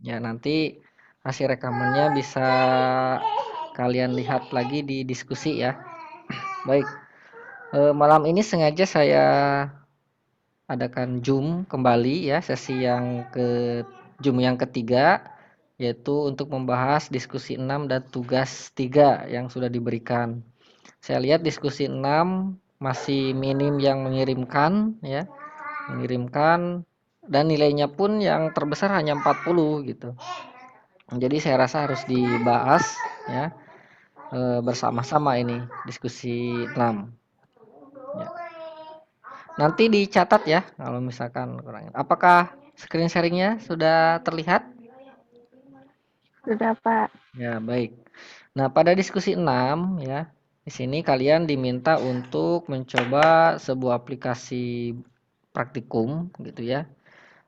Ya, nanti hasil rekamannya bisa kalian lihat lagi di diskusi ya. Baik, malam ini sengaja saya adakan Zoom kembali ya, sesi yang Zoom yang ketiga, yaitu untuk membahas diskusi 6 dan tugas 3 yang sudah diberikan. Saya lihat diskusi 6 masih minim yang mengirimkan ya, dan nilainya pun yang terbesar hanya 40 gitu. Jadi saya rasa harus dibahas ya, bersama-sama ini diskusi 6. Ya. Nanti dicatat ya kalau misalkan kurang. Apakah screen sharingnya sudah terlihat? Sudah, Pak. Ya, baik. Nah, pada diskusi 6 ya, di sini kalian diminta untuk mencoba sebuah aplikasi praktikum gitu ya.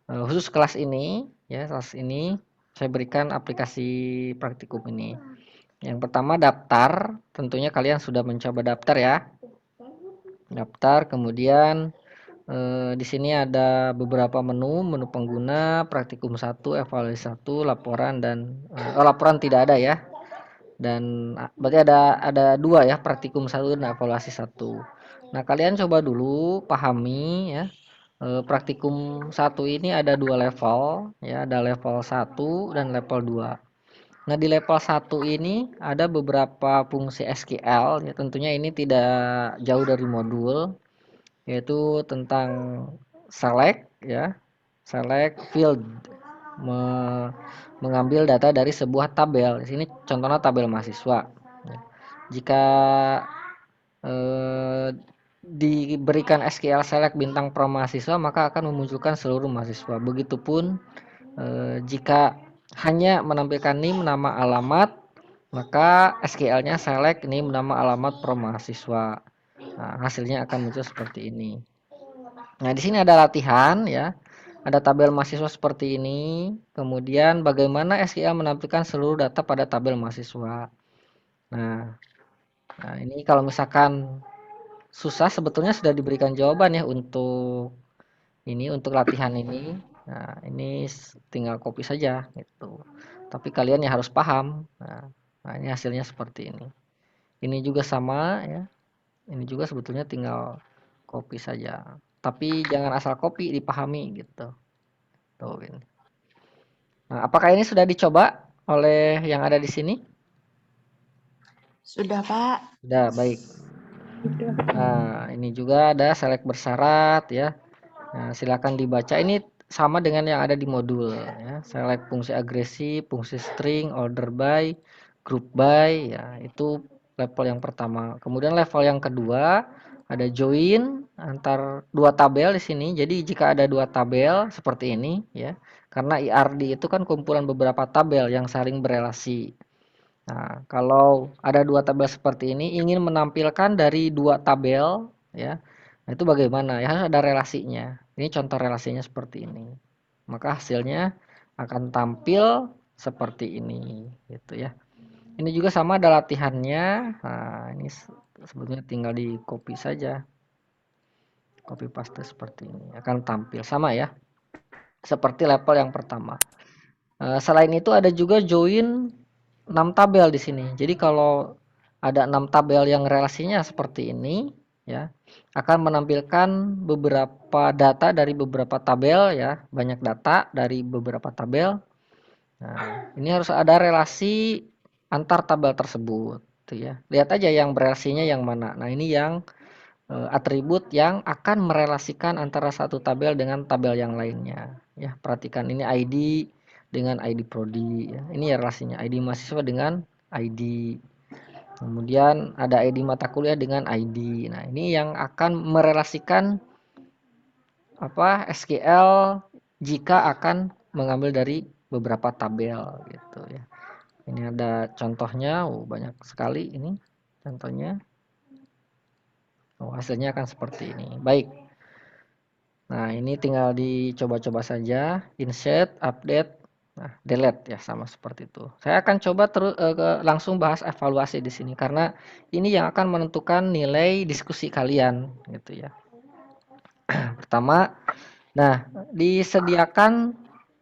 Khusus kelas ini ya, kelas ini saya berikan aplikasi praktikum ini. Yang pertama daftar, tentunya kalian sudah mencoba daftar ya. Daftar, kemudian di sini ada beberapa menu pengguna, praktikum 1, evaluasi 1, laporan dan laporan tidak ada ya. Dan berarti ada dua ya, praktikum 1 dan evaluasi 1. Nah, kalian coba dulu pahami ya. Praktikum 1 ini ada dua level ya, ada level 1 dan level 2. Nah, di level 1 ini ada beberapa fungsi SQL ya, tentunya ini tidak jauh dari modul, yaitu tentang select ya, select field, mengambil data dari sebuah tabel. Di sini contohnya tabel mahasiswa. Jika diberikan SQL select bintang pro mahasiswa, maka akan memunculkan seluruh mahasiswa. Begitupun jika hanya menampilkan NIM, nama, alamat, maka SQL-nya select NIM, nama, alamat pro mahasiswa. Nah, hasilnya akan muncul seperti ini. Nah, di sini ada latihan ya. Ada tabel mahasiswa seperti ini. Kemudian bagaimana SQL menampilkan seluruh data pada tabel mahasiswa. Nah, ini kalau misalkan susah sebetulnya sudah diberikan jawaban ya untuk latihan ini. Nah, ini tinggal copy saja gitu. Tapi kalian yang harus paham. Nah, ini hasilnya seperti ini. Ini juga sama ya. Ini juga sebetulnya tinggal copy saja. Tapi jangan asal copy, dipahami gitu. Tuh ini. Nah, apakah ini sudah dicoba oleh yang ada di sini? Sudah, Pak. Sudah, baik. Nah, ini juga ada select bersyarat ya. Nah, silakan dibaca. Ini sama dengan yang ada di modul ya. Select fungsi agresi, fungsi string, order by, group by ya. Itu level yang pertama. Kemudian level yang kedua ada join antar dua tabel di sini. Jadi jika ada dua tabel seperti ini ya. Karena IRD itu kan kumpulan beberapa tabel yang saling berelasi. Nah, kalau ada dua tabel seperti ini ingin menampilkan dari dua tabel ya. Nah, itu bagaimana? Ya harus ada relasinya. Ini contoh relasinya seperti ini. Maka hasilnya akan tampil seperti ini gitu ya. Ini juga sama ada latihannya. Nah, ini sebetulnya tinggal di copy saja. Copy paste seperti ini. Akan tampil sama ya. Seperti level yang pertama. Selain itu ada juga join 6 tabel di sini. Jadi kalau ada 6 tabel yang relasinya seperti ini ya, akan menampilkan beberapa data dari beberapa tabel ya, banyak data dari beberapa tabel. Nah, ini harus ada relasi antar tabel tersebut tuh ya. Lihat aja yang berelasinya yang mana. Nah, ini yang atribut yang akan merelasikan antara satu tabel dengan tabel yang lainnya. Ya, perhatikan ini ID dengan ID prodi. Ya. Ini ya relasinya ID mahasiswa dengan ID. Kemudian ada ID mata kuliah dengan ID. Nah, ini yang akan merelasikan SQL jika akan mengambil dari beberapa tabel gitu ya. Ini ada contohnya, banyak sekali ini contohnya. Hasilnya akan seperti ini. Baik. Nah, ini tinggal dicoba-coba saja, insert, update, nah, delete ya sama seperti itu. Saya akan coba langsung bahas evaluasi di sini karena ini yang akan menentukan nilai diskusi kalian gitu ya. Pertama, nah disediakan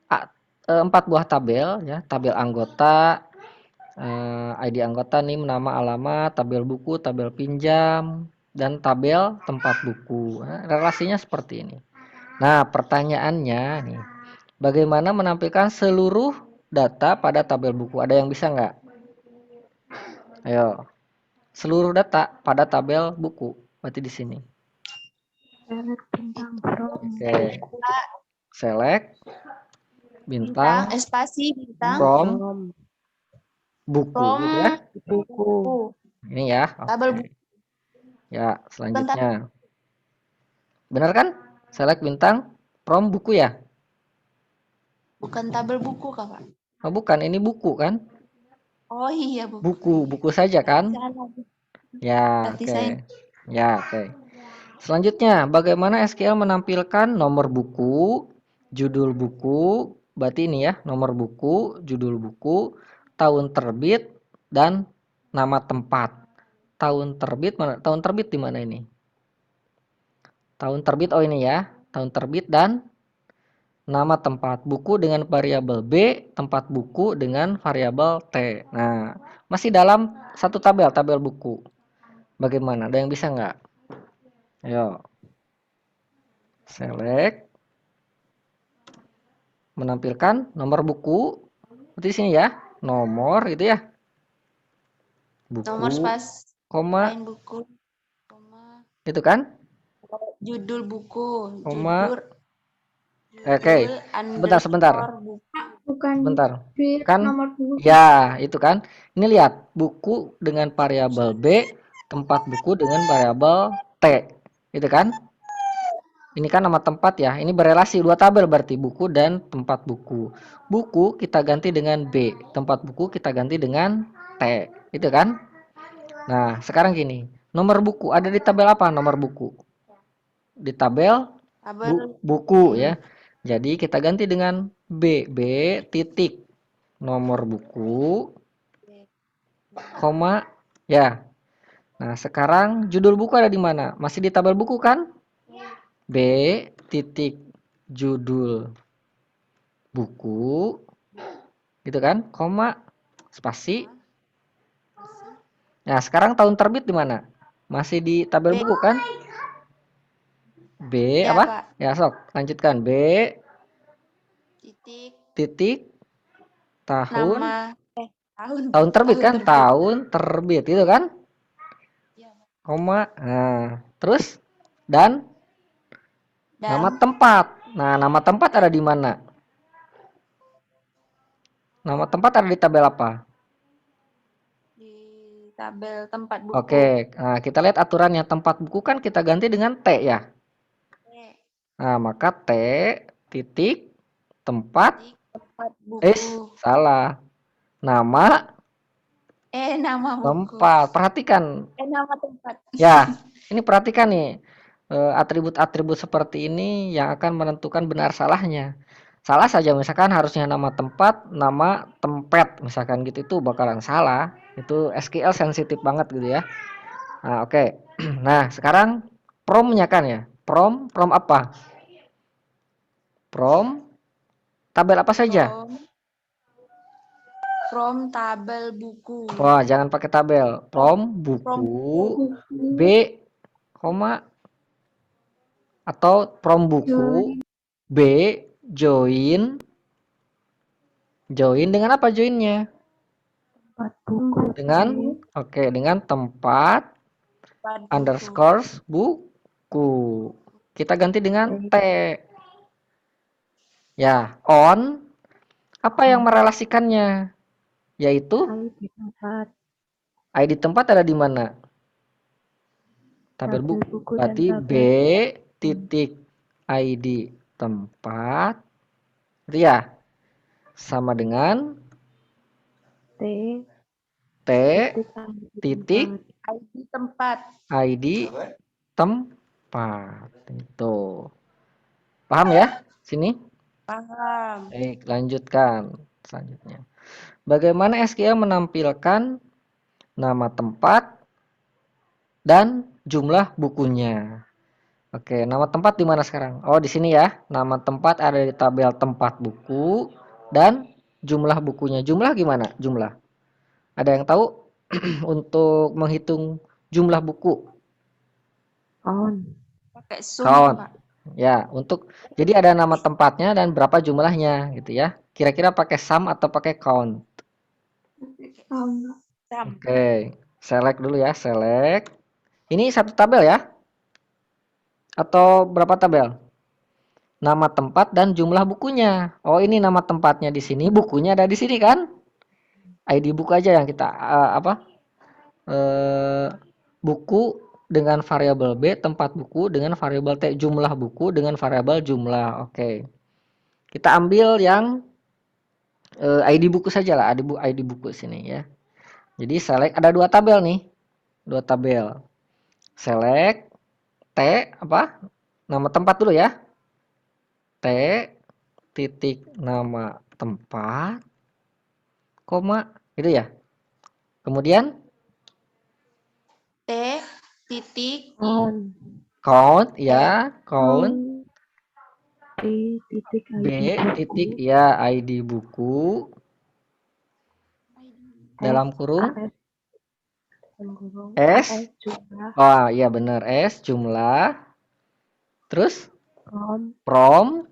4 buah tabel ya, tabel anggota, ID anggota, NIM, nama, alamat, tabel buku, tabel pinjam, dan tabel tempat buku. Nah, relasinya seperti ini. Nah, pertanyaannya nih, bagaimana menampilkan seluruh data pada tabel buku? Ada yang bisa nggak? Ayo, seluruh data pada tabel buku. Berarti di sini. Oke, select bintang spasi bintang from buku from gitu ya. buku. Ini ya. Tabel Oke. buku. Ya, selanjutnya. Benar kan? Select bintang from buku ya. Bukan tabel buku, Kakak. Oh, bukan, ini buku kan? Oh iya, Buku saja kan? Salah. Ya, Berarti oke. saya Ya, oke. Selanjutnya, bagaimana SQL menampilkan nomor buku, judul buku, berarti ini ya, nomor buku, judul buku, tahun terbit, dan nama tempat. Tahun terbit mana? Tahun terbit di mana ini? Tahun terbit, oh ini ya, tahun terbit dan nama tempat. Buku dengan variabel B, tempat buku dengan variabel T. Nah, masih dalam satu tabel, tabel buku. Bagaimana? Ada yang bisa nggak? Ayo. Select. Menampilkan nomor buku. Seperti sini ya. Nomor gitu ya. nomor Buku, spas koma, lain buku, koma, gitu kan? judul buku, Koma. Oke. judul Sebentar. underscore buku. Bukan Sebentar. duit Kan nomor buku. ya, itu kan. Ini lihat, buku dengan variabel B, tempat buku dengan variabel T. Gitu kan? Ini kan nama tempat ya. Ini berelasi dua tabel berarti buku dan tempat buku. Buku kita ganti dengan B, tempat buku kita ganti dengan T. Itu kan? Nah, sekarang gini. Nomor buku ada di tabel apa? Nomor buku. Di tabel Tabel buku ya. Jadi kita ganti dengan B. B titik nomor buku, koma ya. Nah, sekarang judul buku ada di mana? Masih di tabel buku kan? B titik judul buku gitu kan, koma, spasi. Nah, sekarang tahun terbit di mana? Masih di tabel B. buku kan? B Ya, apa? Pak. Ya, sok, lanjutkan. B Titik titik tahun nama tahun terbit tahun kan? terbit. Tahun terbit itu kan? Ya, Koma. Nah, terus dan nama dan tempat. Nah, nama tempat ada di mana? Nama tempat ada di tabel apa? di tabel tempat buku. Oke, nah kita lihat aturannya. Tempat buku kan kita ganti dengan T ya. Nah, maka T titik tempat Titik tempat buku. salah. Nama Nama buku. tempat. Perhatikan. Nama tempat. Ya, ini perhatikan nih. Atribut-atribut seperti ini yang akan menentukan benar salahnya. Salah saja misalkan harusnya nama tempat, nama tempat misalkan gitu itu bakalan salah. Itu SQL sensitif banget gitu ya. Nah, oke. Nah, sekarang promnya kan ya. Prom apa? Prom tabel apa saja? From tabel buku. Wah, jangan pakai tabel. Prom From buku B, koma atau prom buku B join dengan apa joinnya? Dengan dengan tempat underscores buku. Kita ganti dengan T. Ya, on apa yang merelasikannya? Yaitu ID tempat ada di mana? Tabel buku. Berarti B titik ID tempat. Itu ya. Sama dengan T titik ID tempat. ID tempat. Itu. Paham ya? Sini. Paham. Baik, lanjutkan selanjutnya. Bagaimana SQL menampilkan nama tempat dan jumlah bukunya? Oke, nama tempat di mana sekarang? Oh, di sini ya. Nama tempat ada di tabel tempat buku dan jumlah bukunya. Jumlah gimana? Jumlah. Ada yang tahu untuk menghitung jumlah buku? On. Pakai sum, Count. Pak. Ya, jadi ada nama tempatnya dan berapa jumlahnya gitu ya. Kira-kira pakai sum atau pakai count? Sam. Oke, select dulu ya, select. Ini satu tabel ya? Atau berapa tabel? Nama tempat dan jumlah bukunya. Oh, ini nama tempatnya di sini, bukunya ada di sini kan? ID buku aja yang kita eh, buku dengan variabel B, tempat buku dengan variabel T, jumlah buku dengan variabel jumlah. Oke. Kita ambil yang ID buku saja lah, ID buku sini ya. Jadi select ada dua tabel nih. Dua tabel. Select T apa? Nama tempat dulu ya. T titik nama tempat, koma, itu ya. Kemudian T titik On. count ya, count B titik B ID titik buku. ya ID buku dalam kurung AS kurung S. AS jumlah Oh iya benar S jumlah. Terus on from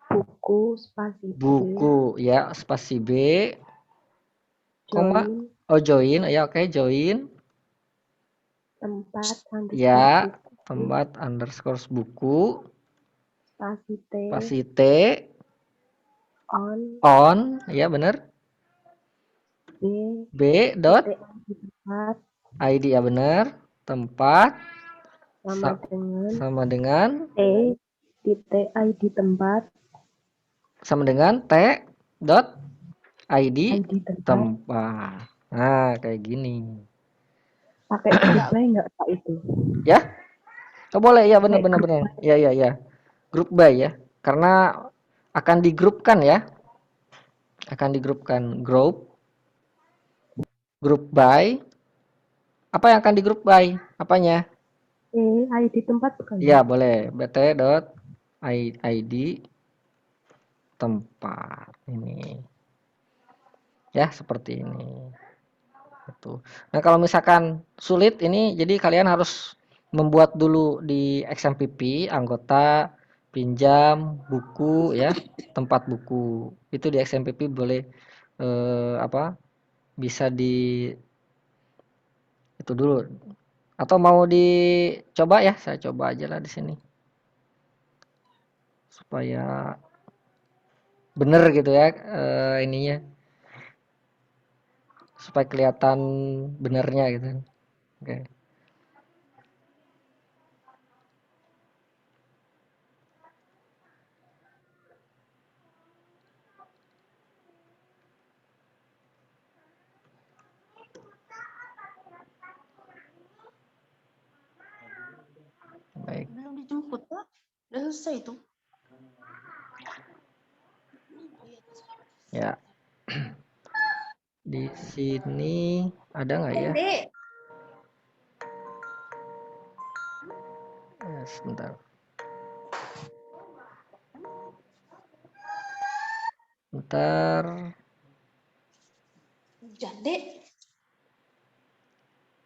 buku spasi B buku ya spasi B, koma join oh join ya oke join tempat underscore ya buku tempat underscore buku spasi T spasi T on on ya benar B B dot titik ID tempat ID ya benar tempat sama dengan sama dengan T titik ID tempat T dot ID ID tempat tempat. Nah, kayak gini. pakai grup by nggak Pak itu? Ya? Oh, boleh ya benar Pakai benar grup benar. by. Ya ya ya. Group by ya. Karena akan digrupkan ya. Akan digrupkan group by. Apa yang akan digroup by? Apanya? ID tempat bukan? Ya, boleh. bt dot id tempat ini. Ya, seperti ini. Itu. Nah, kalau misalkan sulit ini jadi kalian harus membuat dulu di XMPP anggota, pinjam, buku ya, tempat buku. Itu di XMPP boleh bisa di itu dulu. Atau mau dicoba ya, saya coba aja lah di sini. Supaya bener gitu ya ininya. Supaya kelihatan benernya gitu. Oke. Baik. Belum dijemput, Pak. Udah selesai itu. Ya. Di sini ada nggak ya? Dek. Sebentar. Ntar Hujan, Dek.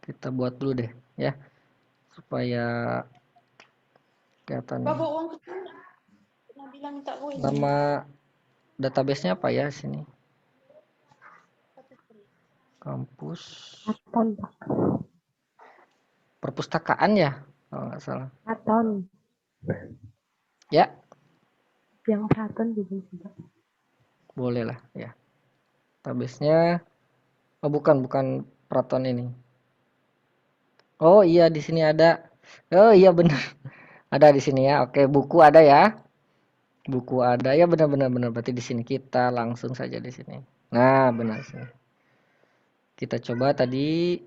kita buat dulu deh ya supaya kelihatan Bawa uang kecil. Pernah bilang minta koin. nama databasenya apa ya sini kampus Aton Pak. perpustakaan ya kalau nggak salah Aton ya yang Praton juga juga. boleh lah ya databasenya oh bukan Praton ini oh iya di sini ada oh iya benar ada di sini ya oke buku ada ya buku ada ya benar-benar benar berarti di sini kita langsung saja di sini nah benar sih kita coba tadi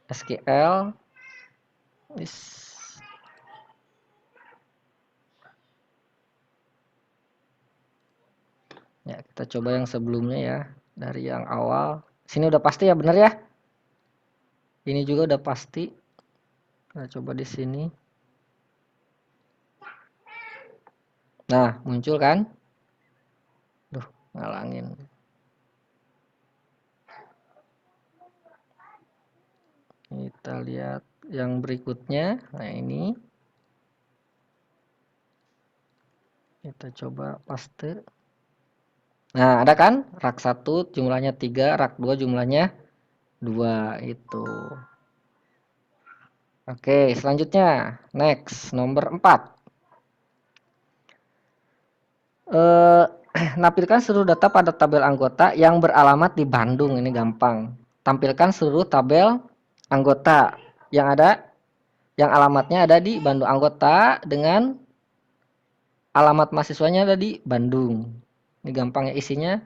SQL ya kita coba yang sebelumnya ya dari yang awal sini udah pasti ya benar ya ini juga udah pasti kita coba di sini Nah, muncul kan? Duh, ngalangin. Kita lihat yang berikutnya. Nah, ini. Kita coba paste. Nah, ada kan? Rak 1 jumlahnya 3, rak 2 jumlahnya 2 itu. Oke, selanjutnya. Next, nomor 4. Nampilkan seluruh data pada tabel anggota yang beralamat di Bandung. Ini gampang. Tampilkan seluruh tabel anggota yang alamatnya ada di Bandung. Anggota dengan alamat mahasiswanya ada di Bandung. Ini gampang ya isinya.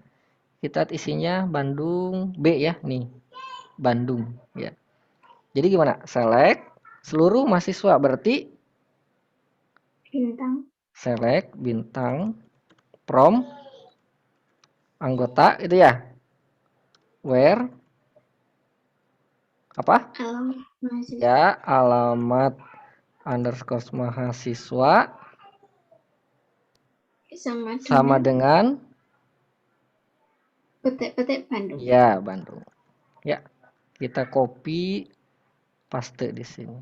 Kita isinya Bandung B ya, nih. Bandung ya. Jadi gimana? Select seluruh mahasiswa, berarti Bintang. select bintang from anggota itu ya. Where apa? Alamat mahasiswa. Ya, alamat underscore mahasiswa sama dengan petik-petik Bandung. ya Bandung. Ya, kita copy paste di sini.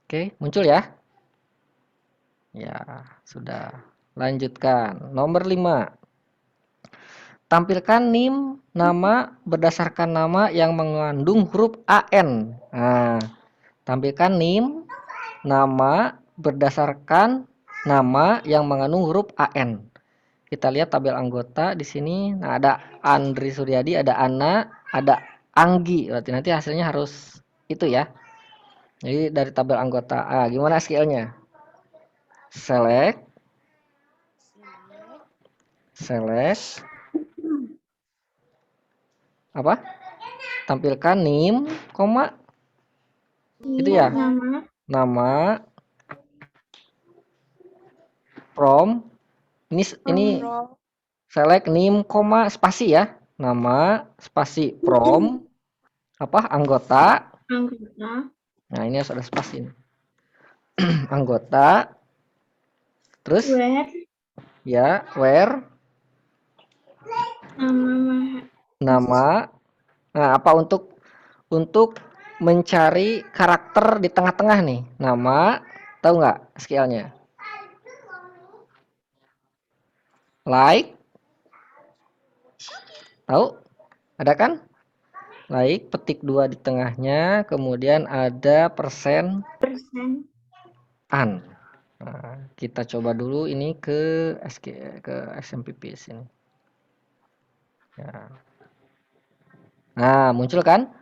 Oke, muncul ya? Ya, sudah. Lanjutkan. Nomor 5. Tampilkan NIM nama berdasarkan nama yang mengandung huruf AN. Nah, tampilkan NIM nama berdasarkan nama yang mengandung huruf AN. Kita lihat tabel anggota di sini. Nah, ada Andri Suryadi, ada Ana, ada Anggi. Berarti nanti hasilnya harus itu ya. Jadi dari tabel anggota. Gimana SQL-nya? Select apa? Tampilkan NIM, koma itu ya. Nama from ini select NIM, koma spasi ya. Nama spasi from apa? Anggota. Nah, ini harus ada spasi. Anggota. Terus where nama. Nah, apa untuk mencari karakter di tengah-tengah nih. Nama, tahu nggak SQL-nya? Like. Tahu? Ada kan? Like, petik 2 di tengahnya, kemudian ada persen an. Nah, kita coba dulu ini ke SMPP sini. Ya. Nah, muncul kan?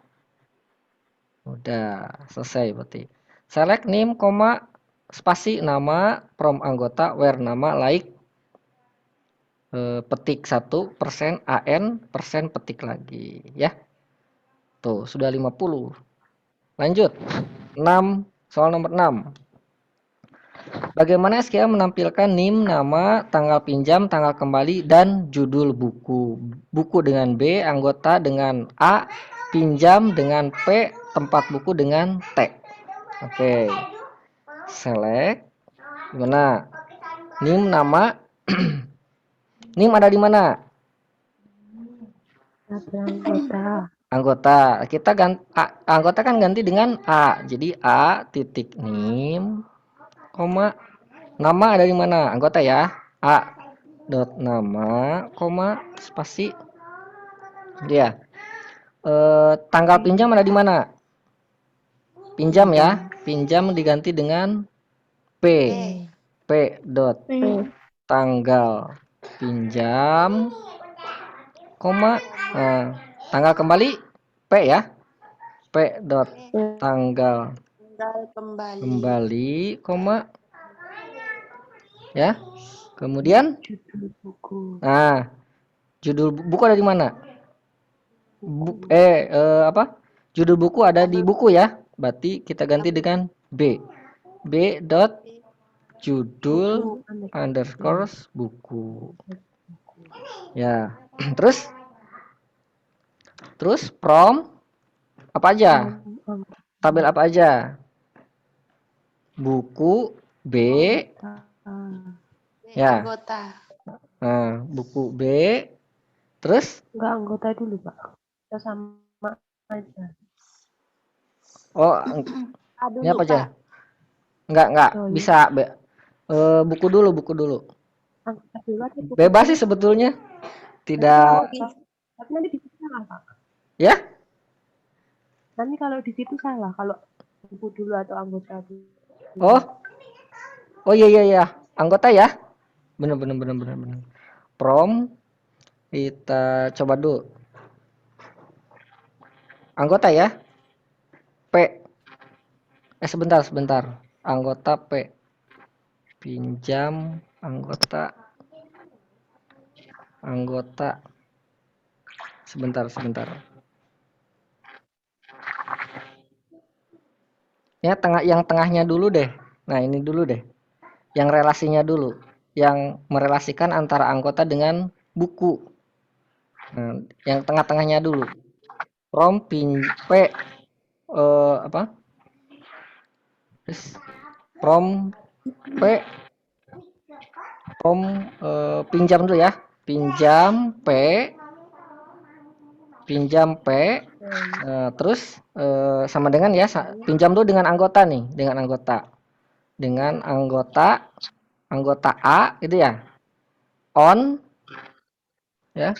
Udah selesai berarti. Select name, spasi nama from anggota where nama like petik 1% an persen petik lagi ya. Tuh, sudah 50. Lanjut. 6, soal nomor 6. Bagaimana SQL menampilkan NIM, nama, tanggal pinjam, tanggal kembali, dan judul buku. Buku dengan B, anggota dengan A, pinjam dengan P, tempat buku dengan T. Oke. Select. Gimana? NIM, nama. NIM ada di mana? Anggota. Anggota. Kita anggota kan ganti dengan A. Jadi A titik NIM, koma nama ada di mana? Anggota ya. A dot nama, koma spasi. Dia. Tanggal pinjam ada di mana? Pinjam ya. Pinjam diganti dengan P. P dot tanggal pinjam, koma tanggal kembali P ya. P dot tanggal kembali, koma ya. Kemudian Judul buku. nah, judul buku ada di mana? Apa? Judul buku ada di buku ya. Berarti kita ganti dengan B. B dot judul underscore buku. Ya. Terus from apa aja? Tabel apa aja? Buku B, Ah, Ya. Anggota. Nah, buku B. Terus? enggak anggota dulu, Pak. Kita sama aja. Oh, A ini dulu, apa aja? Pak. Enggak. Join. Bisa. Buku dulu. Anggota dulu atau buku Bebas dulu? sih sebetulnya. Tapi Tidak, kalau tapi nanti di situ salah, Pak. ya? Nanti kalau di situ salah, kalau buku dulu atau anggota dulu. Oh iya. Anggota ya? Bener. Prom, kita coba dulu. Anggota ya? P. Sebentar. Anggota P. Pinjam, anggota. Sebentar. Ya, yang tengahnya dulu deh. Nah, ini dulu deh. Yang relasinya dulu. Yang merelasikan antara anggota dengan buku. Nah, yang tengah-tengahnya dulu. Prom, P. Apa? Terus, prom, P. Pinjam dulu ya. Pinjam P. Terus sama dengan ya, pinjam dulu dengan anggota nih, dengan anggota A itu ya. On ya.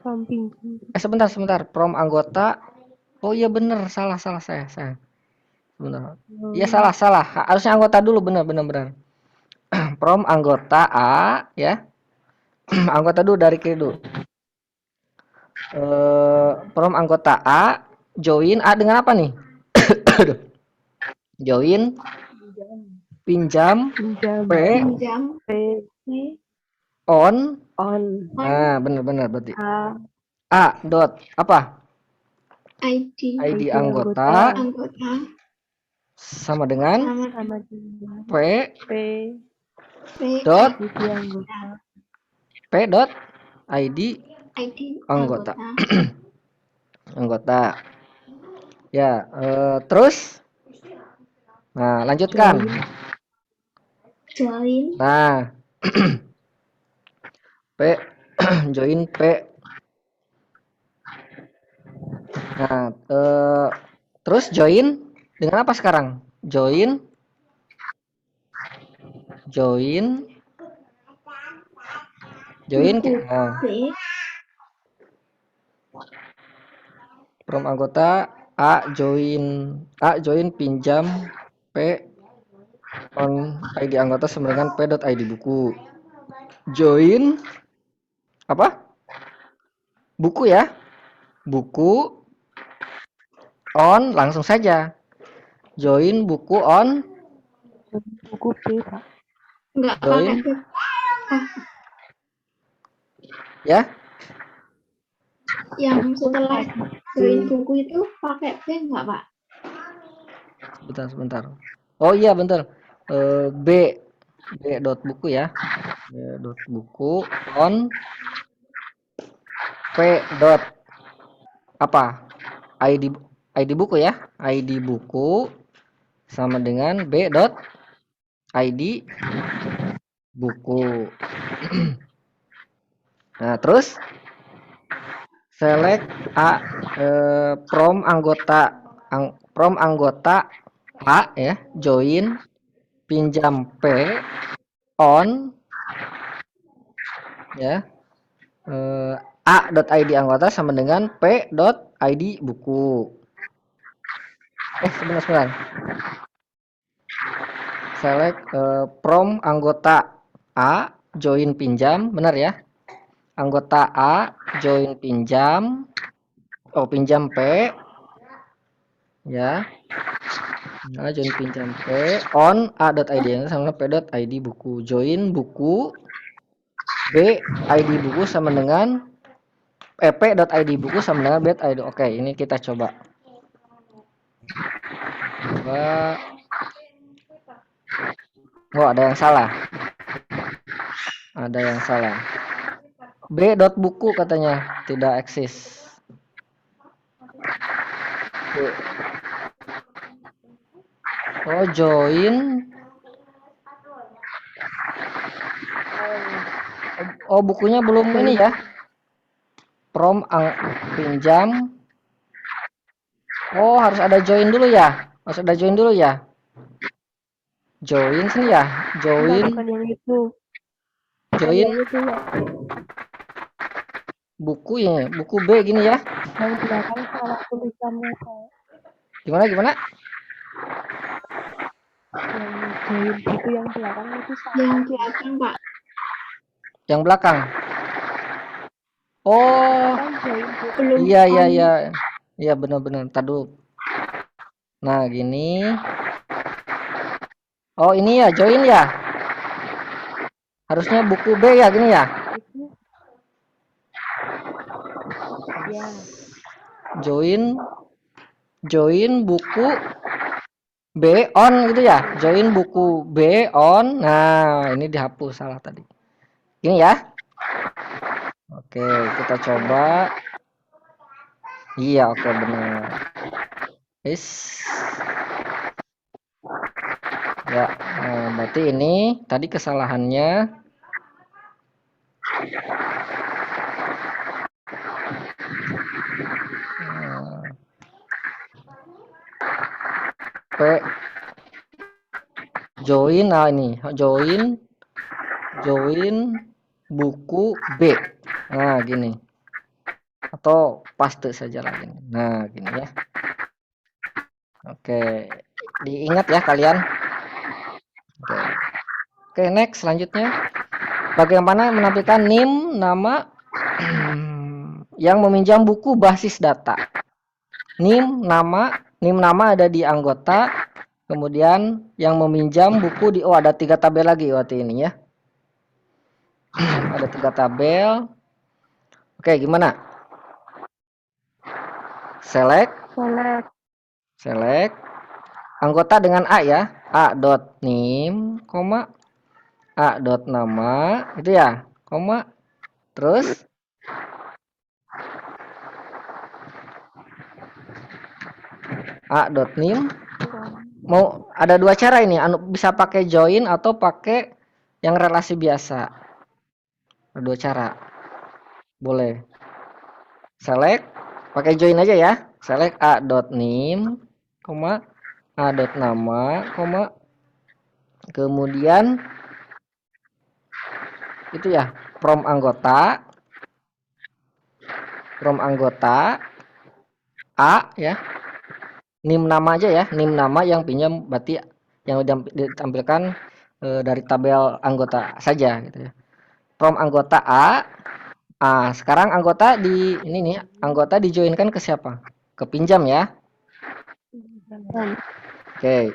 Samping. Sebentar. Prom anggota. Oh iya bener, salah saya. Sebentar. Iya salah. Harusnya anggota dulu, bener. Prom anggota A ya. Anggota dulu dari kiri dulu. Prom anggota A, join A dengan apa nih? Join pinjam P Pinjam P on. on Nah, bener berarti. A A dot apa? ID ID anggota anggota sama dengan sama dengan P P dot ID anggota. P dot ID ID anggota. anggota. Ya, terus. Nah, lanjutkan. Join Nah, P join P. Nah, terus join dengan apa sekarang? Join buku nah, B from anggota A join pinjam P on ID anggota sama dengan P dot ID buku. Join apa? Buku ya. Buku on langsung saja. Join buku on Buku B, Pak. enggak join pakai B. ya. Yang setelah join buku itu pakai B enggak, Pak? Sebentar. Oh iya bentar. B dot buku ya. B dot buku on P dot apa? ID buku ya. ID buku sama dengan B dot ID buku. Nah, terus select A prom anggota A ya, join pinjam P on ya. A.id anggota sama dengan P.id buku. Sebentar. Select prom anggota A join pinjam, benar ya? Anggota A join pinjam. Pinjam P ya. Nah, join pinjam P on A.id sama P.id buku. Join buku B ID buku sama dengan P.id buku sama dengan B.id. Oke, ini kita coba. Ada yang salah. B dot buku katanya tidak eksis. Oh, join. Oh, bukunya belum ini ya. From pinjam. Oh, harus ada join dulu ya. Harus ada join dulu ya. Join sini ya. Enggak, Join. bukan yang itu. Join Yang itu ya. buku ya. Buku B gini ya. Yang belakang salah tulisannya Kak. Gimana? Yang join itu yang belakang itu salah. Yang belakang, Pak. Yang belakang. Oh, Kan join itu. Belum iya. on. Iya benar-benar. Ntar dulu. Nah, gini. Oh, ini ya, join ya. Harusnya buku B ya, gini ya. Itu. Ya. Join buku B on gitu ya. Join buku B on. Nah, ini dihapus salah tadi. Gini ya. Oke, kita coba. Iya, oke benar. Ya, nah, berarti ini tadi kesalahannya. P join, nah ini join buku B. Nah, gini. Atau paste saja lagi. Nah, gini ya. Oke, diingat ya kalian. Oke, next selanjutnya. Bagaimana menampilkan NIM nama yang meminjam buku basis data. NIM nama ada di anggota, kemudian yang meminjam buku di ada 3 tabel lagi waktu ini ya. Ada 3 tabel. Oke, gimana? Select anggota dengan A ya. A.nim, A.nama itu ya, koma. Terus A.nim. Mau ada 2 cara ini, bisa pakai join atau pakai yang relasi biasa. Ada 2 cara. Boleh. Select pakai join aja ya. Select A.nim, A.nama, kemudian itu ya, from anggota A ya. NIM nama aja ya, NIM nama yang pinjam berarti yang ditampilkan dari tabel anggota saja gitu ya. From anggota A. Sekarang anggota anggota dijoinkan ke siapa? Ke pinjam ya. Oke,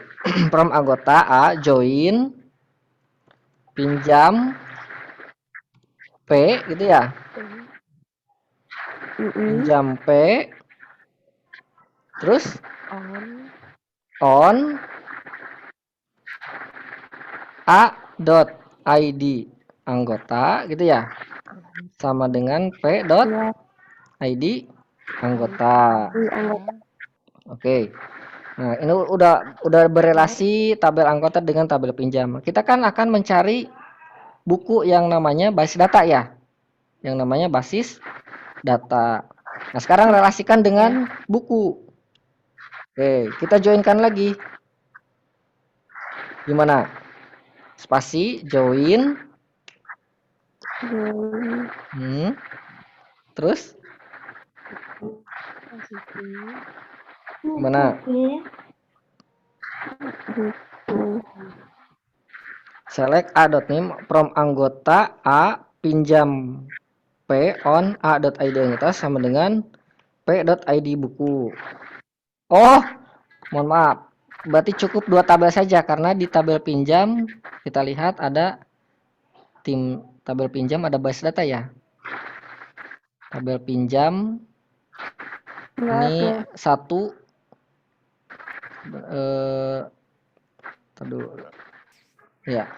from anggota A join pinjam P gitu ya. Pinjam P. Terus on A.id anggota gitu ya. Sama dengan P.id anggota. Oke. Nah, ini udah berelasi tabel anggota dengan tabel pinjam. Kita kan akan mencari buku yang namanya basis data ya. Yang namanya basis data. Nah, sekarang relasikan dengan buku. Oke, kita joinkan lagi. Gimana? Spasi join. Terus gimana? Select A.nim from anggota A pinjam P on A.id anggota sama dengan P.id buku. Oh, mohon maaf. Berarti cukup 2 tabel saja karena di tabel pinjam kita lihat ada tabel pinjam ada basis data ya. Tabel pinjam ini 1 ya.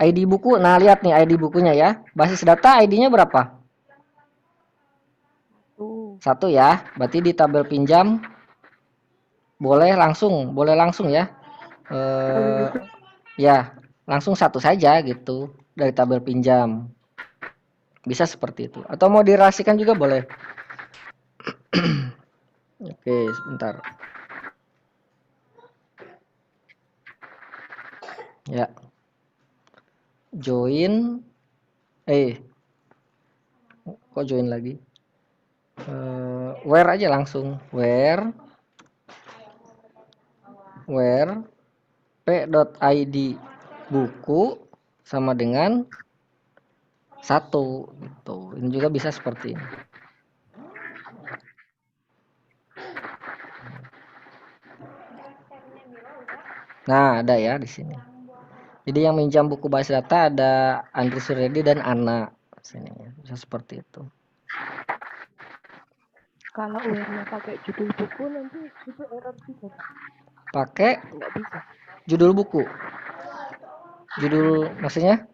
ID buku. Nah, lihat nih ID bukunya ya. Basis data ID-nya berapa? 1 ya. Berarti di tabel pinjam boleh langsung ya. eh, ya langsung satu saja gitu dari tabel pinjam. Bisa seperti itu. Atau mau direlasikan juga boleh. Oke, sebentar. Ya. Join. Kok join lagi? Where aja langsung. Where p.id buku sama dengan 1 gitu. Ini juga bisa seperti ini. Nah, ada ya di sini. Jadi yang minjam buku basis data ada Andri Suryadi dan Ana. Sini ya. Bisa seperti itu. Kalau where-nya pakai judul buku nanti itu error juga. Pakai Nggak bisa. judul buku. Judul maksudnya?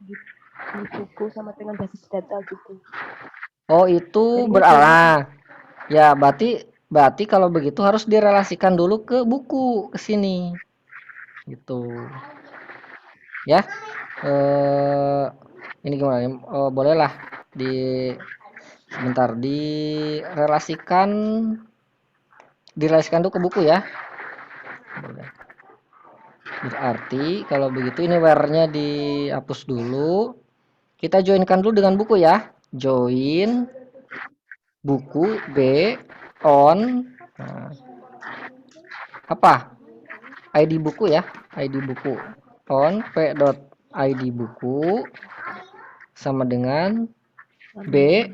Judul buku sama dengan basis data gitu. Oh, itu berarah. Ya, berarti kalau begitu harus direlasikan dulu ke buku ke sini. Gitu. Ya. Ini gimana? Bolehlah sebentar direlasikan dulu ke buku ya. Boleh. Berarti kalau begitu ini where-nya dihapus dulu. Kita joinkan dulu dengan buku ya. Join buku B on apa? ID buku ya. ID buku on p.id buku sama dengan b.id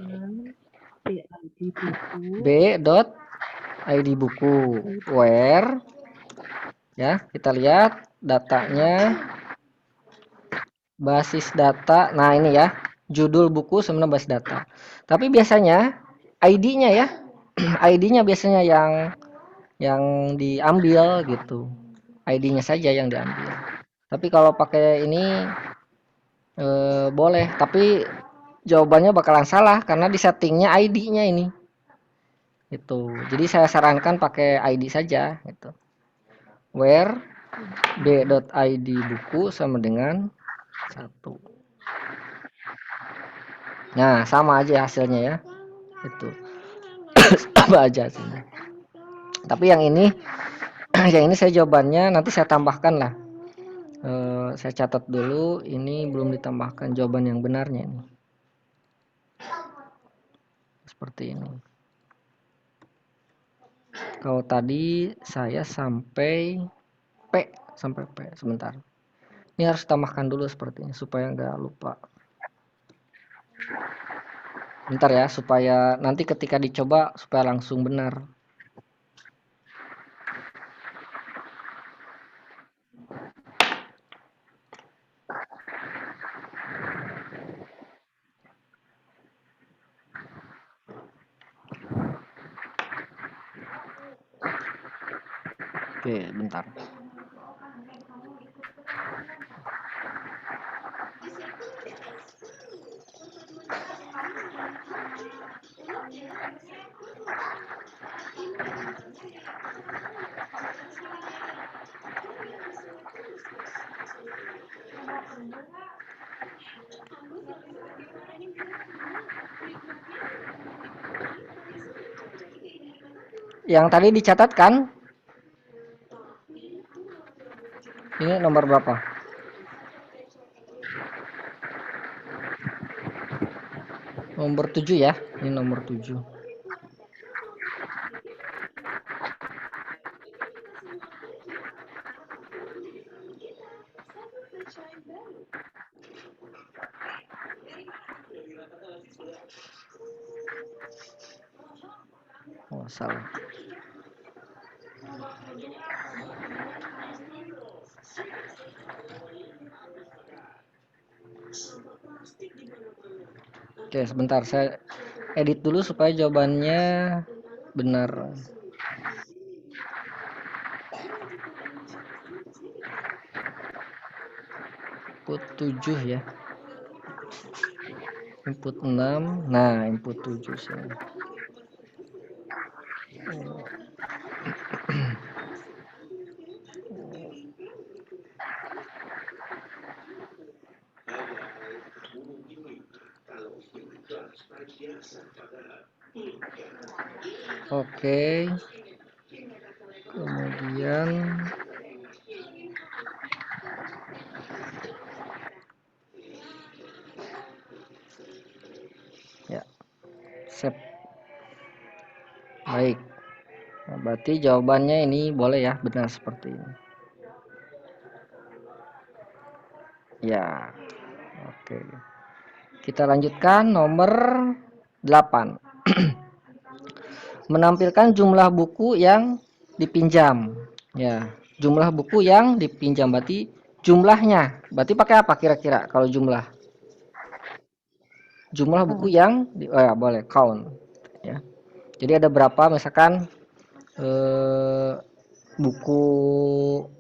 buku where ya, kita lihat datanya basis data. Nah, ini ya, judul buku sama basis data. Tapi biasanya ID-nya ya, ID-nya biasanya yang diambil gitu. ID-nya saja yang diambil. Tapi kalau pakai ini boleh, tapi jawabannya bakalan salah karena di settingnya ID-nya ini. Itu. Jadi saya sarankan pakai ID saja gitu. Where b.id buku sama dengan 1. Nah, sama aja hasilnya ya. Itu. Sama aja hasilnya. Tapi yang ini saya jawabannya nanti saya tambahkan lah. Saya catat dulu, ini belum ditambahkan jawaban yang benarnya ini. Seperti ini. Kalau tadi saya sampai P. Sebentar. Ini harus tambahkan dulu seperti ini supaya nggak lupa. Bentar ya, supaya nanti ketika dicoba supaya langsung benar. Oke, bentar. Yang tadi dicatatkan? Ini nomor berapa? Nomor 7 ya. Ini nomor 7. Oh, salah. Oke, sebentar saya edit dulu supaya jawabannya benar. Input 7 ya. Input 6. Nah, input 7 sini. Oke. Kemudian ya, save. Baik. Nah, berarti jawabannya ini boleh ya, benar seperti ini. Ya. Oke. Kita lanjutkan nomor 8. Menampilkan jumlah buku yang dipinjam. Ya, jumlah buku yang dipinjam berarti jumlahnya. Berarti pakai apa kira-kira kalau jumlah? Jumlah buku yang ya, boleh count ya. Jadi ada berapa misalkan buku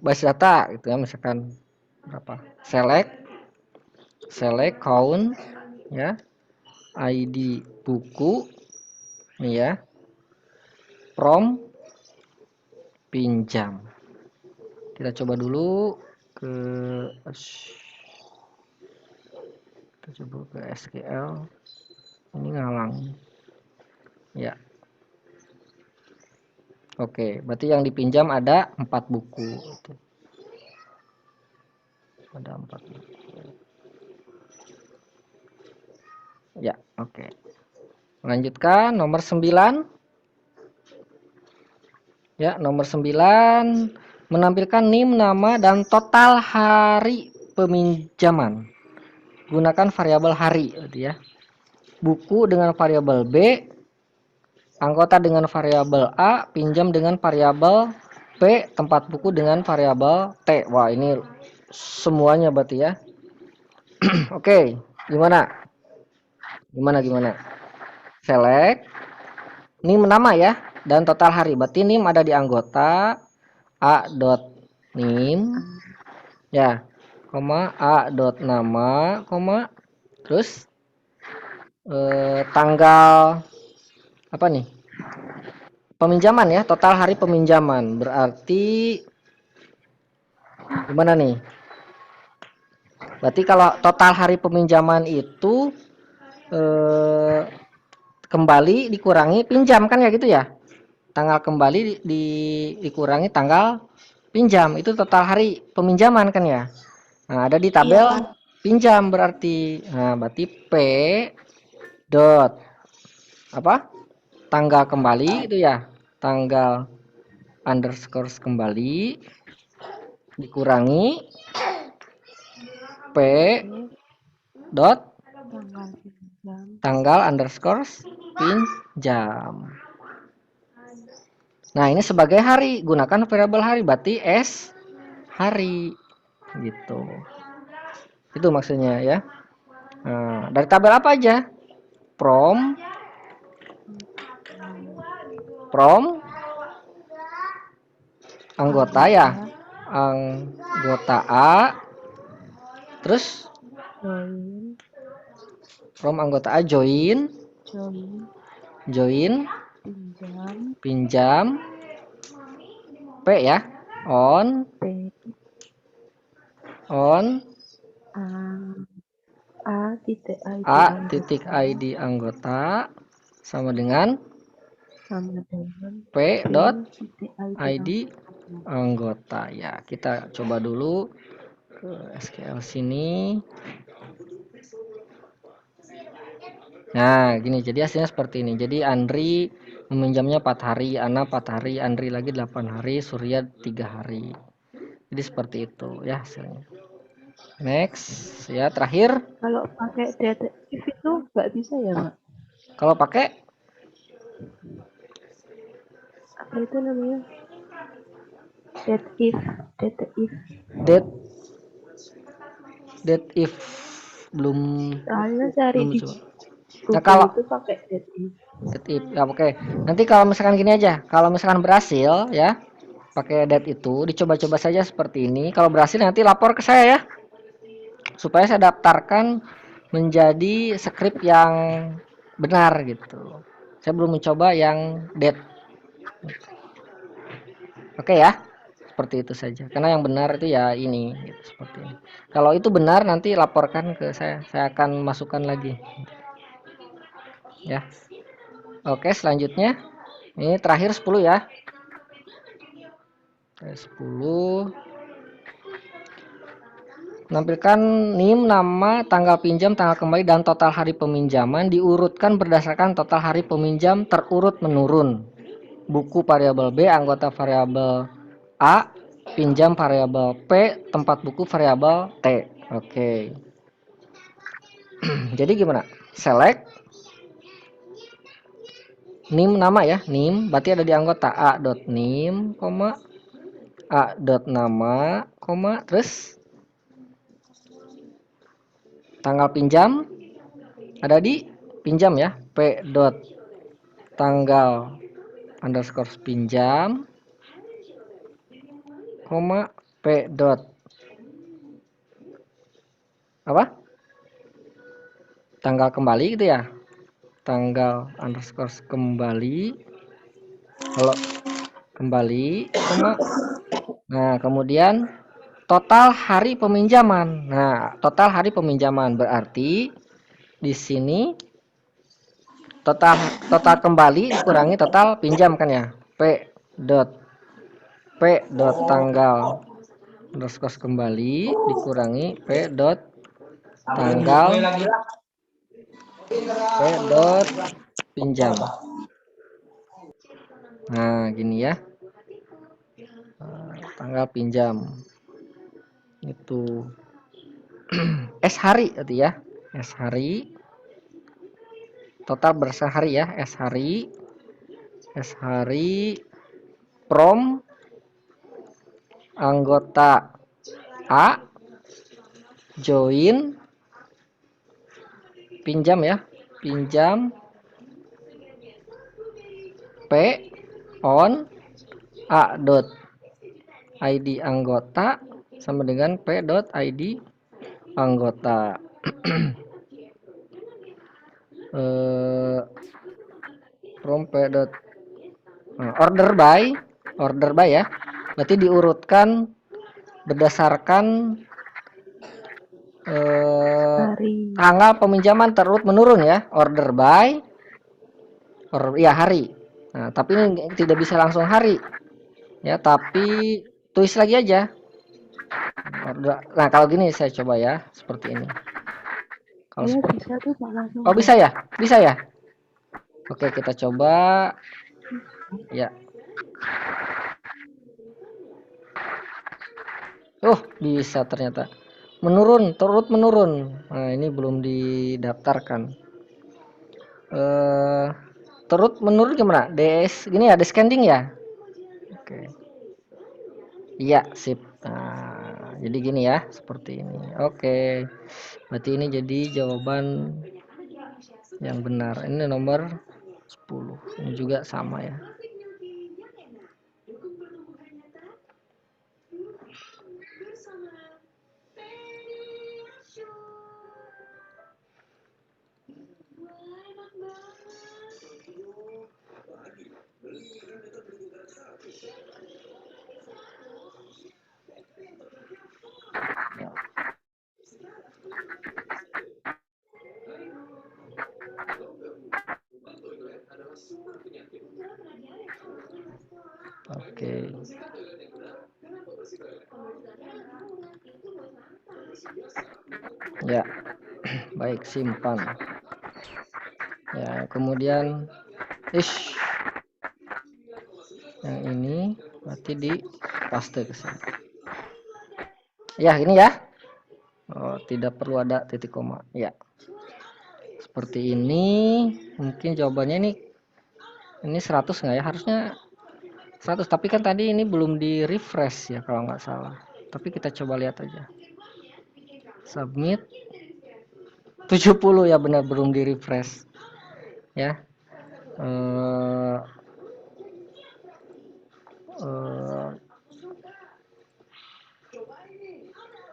basis data gitu ya, misalkan berapa? Select count ya. ID buku nih ya. From pinjam. Kita coba dulu ke SQL. Ini ngalang. Ya. Oke, berarti yang dipinjam ada 4 buku. Ada 4 buku. Ya, oke. Lanjutkan nomor 9. Ya, nomor 9 menampilkan NIM, nama dan total hari peminjaman. Gunakan variabel hari berarti ya. Buku dengan variabel B, anggota dengan variabel A, pinjam dengan variabel P, tempat buku dengan variabel T. Wah, ini semuanya berarti ya. Oke, gimana? Gimana? Select. NIM nama ya, dan total hari. Berarti NIM ada di anggota a.nim ya, koma a.nama, koma terus tanggal apa nih? Peminjaman ya, total hari peminjaman. Berarti gimana nih? Berarti kalau total hari peminjaman itu kembali dikurangi pinjam kan ya gitu ya? Tanggal kembali dikurangi tanggal pinjam, itu total hari peminjaman kan ya. Nah, ada di tabel pinjam berarti. Nah, berarti P dot apa? Tanggal kembali itu ya. Tanggal underscore kembali dikurangi P dot tanggal underscore pinjam. Nah, ini sebagai hari, gunakan variabel hari, berarti S hari gitu. Itu maksudnya ya. Nah, dari tabel apa aja? From anggota ya. Anggota A. Terus from anggota A join pinjam P ya. On A titik ID anggota sama dengan P dot ID anggota ya. Kita coba dulu ke SQL sini. Nah, gini. Jadi hasilnya seperti ini. Jadi Andri meminjamnya 4 hari, Ana 4 hari, Andri lagi 8 hari, Surya 3 hari. Jadi seperti itu ya hasilnya. Next, ya terakhir. Kalau pakai data if itu nggak bisa ya, Mak? Kalau pakai Apa itu namanya? Data if belum cari di coba. Google Nah, kalau itu pakai data if. ya, oke. Nanti kalau misalkan gini aja, kalau misalkan berhasil ya pakai itu dicoba-coba saja seperti ini. Kalau berhasil nanti lapor ke saya ya, supaya saya daftarkan menjadi skrip yang benar gitu. Saya belum mencoba yang Oke ya, seperti itu saja. Karena yang benar itu ya ini, gitu, seperti ini. Kalau itu benar nanti laporkan ke saya akan masukkan lagi. ya. Oke, selanjutnya ini terakhir 10 ya. 10. Menampilkan NIM, nama, tanggal pinjam, tanggal kembali, dan total hari peminjaman diurutkan berdasarkan total hari peminjam terurut menurun. Buku variabel B, anggota variabel A, pinjam variabel P, tempat buku variabel T. Oke. Jadi gimana? Select NIM nama ya, NIM berarti ada di anggota A.NIM, A.nama, terus tanggal pinjam ada di pinjam ya, P. Tanggal underscore pinjam, P. Apa? Tanggal kembali gitu ya. Tanggal underscore kembali, kalau kembali, nah kemudian total hari peminjaman. Nah, total hari peminjaman berarti di sini total kembali dikurangi total pinjam kan ya. P. Tanggal underscore kembali dikurangi P. Tanggal pinjam. Nah, gini ya. Tanggal pinjam. Itu S hari berarti ya. S hari. Total berdasarkan hari ya. S hari from anggota A join pinjam ya. Pinjam P on A.id anggota sama dengan P.id anggota. From P. Order by ya. Berarti diurutkan berdasarkan tanggal peminjaman terurut menurun ya. Order by ya hari. Nah, tapi ini tidak bisa langsung hari. Ya, tapi tulis lagi aja. Nah, kalau gini saya coba ya, seperti ini. Kalau bisa tuh Pak langsung. Oh, bisa ya? Bisa ya? Oke, kita coba. Ya. Bisa ternyata. Turut menurun. Nah, ini belum didaftarkan. Turut menurun gimana? Gini ya, descending ya? Oke. Iya, sip. Nah, jadi gini ya, seperti ini. Oke. Berarti ini jadi jawaban yang benar. Ini nomor 10. Ini juga sama ya. Oke. Ya. Baik, simpan. Ya, kemudian yang ini berarti di paste ke sini. Ya, ini ya. Tidak perlu ada titik koma. Ya. Seperti ini. Mungkin jawabannya ini 100 nggak ya? Harusnya 100, tapi kan tadi ini belum di refresh ya kalau nggak salah. Tapi kita coba lihat aja. Submit 70 ya, benar belum di refresh ya.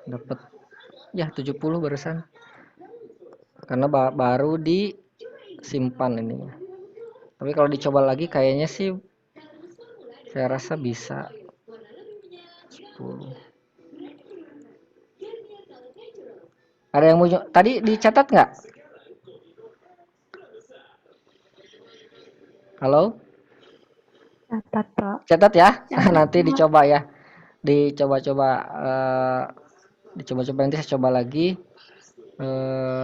Dapat ya 70 barusan karena baru disimpan ini. Tapi kalau dicoba lagi kayaknya sih saya rasa bisa 10. Ada yang mau tadi dicatat nggak? Halo? Catat, Pak. Catat ya. Catat, Nanti Pak. dicoba ya. Dicoba-coba dicoba-coba nanti saya coba lagi.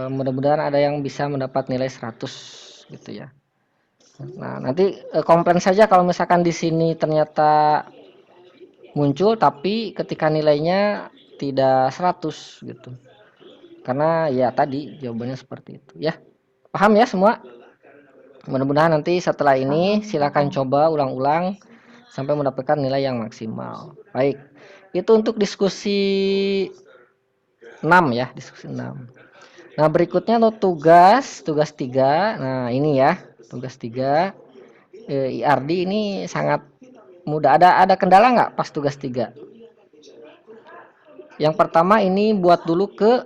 Mudah-mudahan ada yang bisa mendapat nilai 100 gitu ya. Nah, nanti komplain saja kalau misalkan di sini ternyata muncul tapi ketika nilainya tidak 100 gitu. Karena ya tadi jawabannya seperti itu ya. Paham ya semua? Mudah-mudahan nanti setelah ini silakan coba ulang-ulang sampai mendapatkan nilai yang maksimal. Baik. Itu untuk diskusi 6 ya, diskusi 6. Nah, berikutnya untuk tugas 3. Nah, ini ya, tugas 3. IRD ini sangat mudah. Ada kendala nggak pas tugas 3? Yang pertama ini buat dulu ke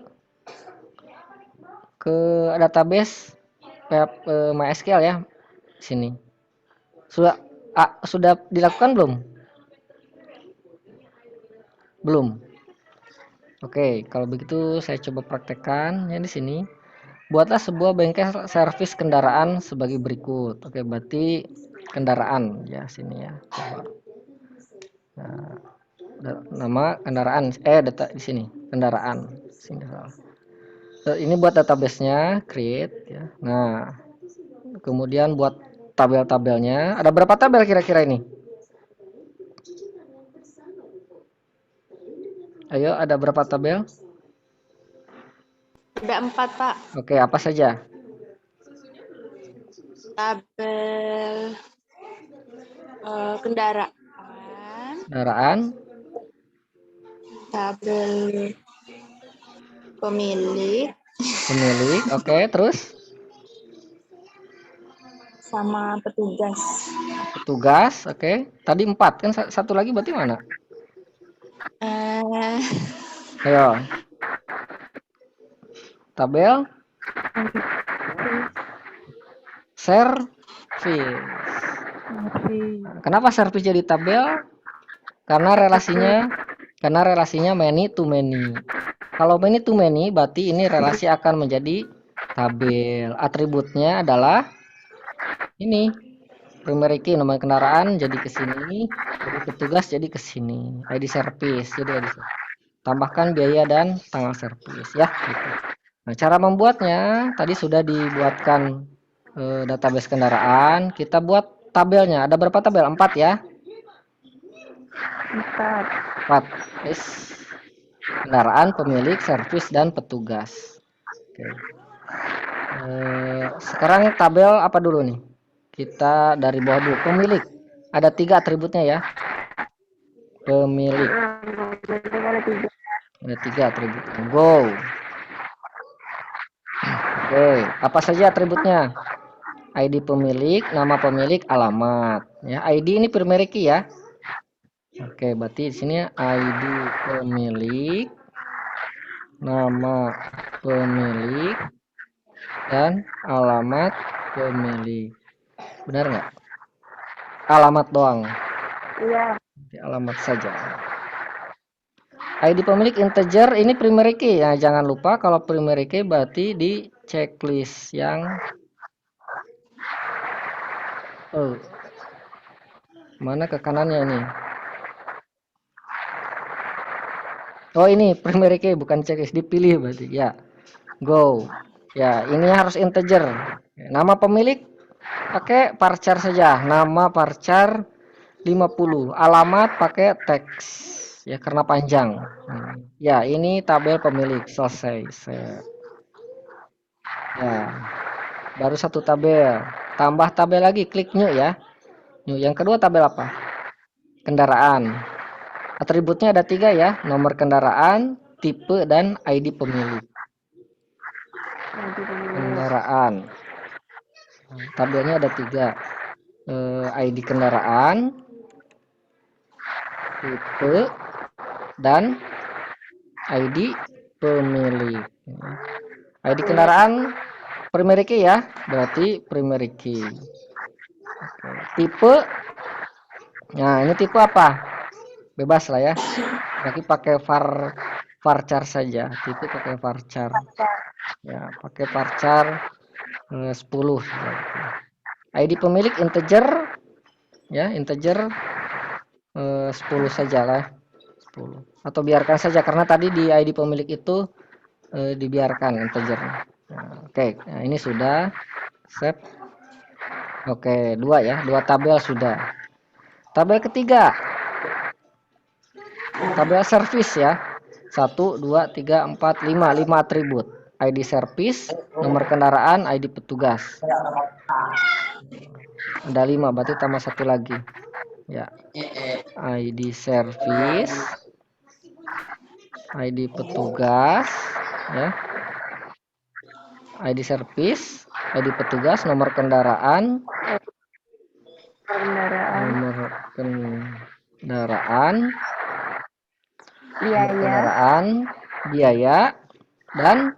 database web MySQL ya. Sini. Sudah dilakukan belum? Belum. Oke, kalau begitu saya coba praktekkan ya di sini. Buatlah sebuah bengkel servis kendaraan sebagai berikut. Oke, berarti kendaraan ya sini ya. Coba. Nah, nama kendaraan data di sini, kendaraan. Sini salah. Ini buat database-nya, create ya. Nah, kemudian buat tabel-tabelnya. Ada berapa tabel kira-kira ini? Ayo, ada berapa tabel? Ada 4, Pak. Oke, apa saja? Tabel kendaraan, Kendaraan, tabel pemilik, pemilik, oke, terus sama petugas. petugas, oke. Tadi 4 kan satu lagi berarti mana? Eh, Ayo. Tabel service. Kenapa service jadi tabel? Karena relasinya many to many. Kalau many to many berarti ini relasi akan menjadi tabel. Atributnya adalah ini. Primary key nomor kendaraan jadi ke sini, jadi petugas jadi ke sini. ID service jadi ID service. Tambahkan biaya dan tanggal servis ya gitu. Nah, cara membuatnya tadi sudah dibuatkan database kendaraan. Kita buat tabelnya. Ada berapa tabel? 4 ya. 4. Yes. Kendaraan, pemilik, servis dan petugas. Oke. Sekarang tabel apa dulu nih? Kita dari bawah dulu. Pemilik. Ada 3 atributnya ya. Pemilik. Ada 3 atributnya. Go. Oke, apa saja atributnya? ID pemilik, nama pemilik, alamat. Ya, ID ini primary key ya. Oke, berarti di sini ID pemilik, nama pemilik, dan alamat pemilik. Benar nggak? Alamat doang. Iya. Alamat saja. ID pemilik integer ini primary key ya. Jangan lupa kalau primary key berarti di checklist yang mana ke kanannya ini? Oh ini primary key bukan checklist, dipilih berarti ya. Go. Ya ini harus integer. Nama pemilik pakai varchar saja. Nama varchar 50. Alamat pakai teks. Ya karena panjang. Ya ini tabel pemilik selesai. Ya baru 1 tabel. Tambah tabel lagi, klik new ya. New. Yang kedua tabel apa? Kendaraan. Atributnya ada 3 ya. Nomor kendaraan, tipe dan ID pemilik. Kendaraan. Tabelnya ada 3. ID kendaraan, tipe dan ID pemilik. ID kendaraan primary key ya, berarti primary key. Tipe, nah ini tipe apa? Bebas lah ya. Berarti pakai varchar saja. Tipe pakai varchar. Ya, pakai varchar 10. ID pemilik integer, ya integer 10 saja lah, 10. Atau biarkan saja karena tadi di ID pemilik itu dibiarkan integer. Nah, oke, nah, ini sudah save. Oke, 2 ya, 2 tabel sudah. Tabel ketiga, tabel service ya. 1, 2, 3, 4, 5 atribut. ID service, nomor kendaraan, ID petugas. Ada 5, berarti tambah 1 lagi. Ya. ID service, ID petugas, ya. ID service, ID petugas, nomor kendaraan, nomor kendaraan, biaya, dan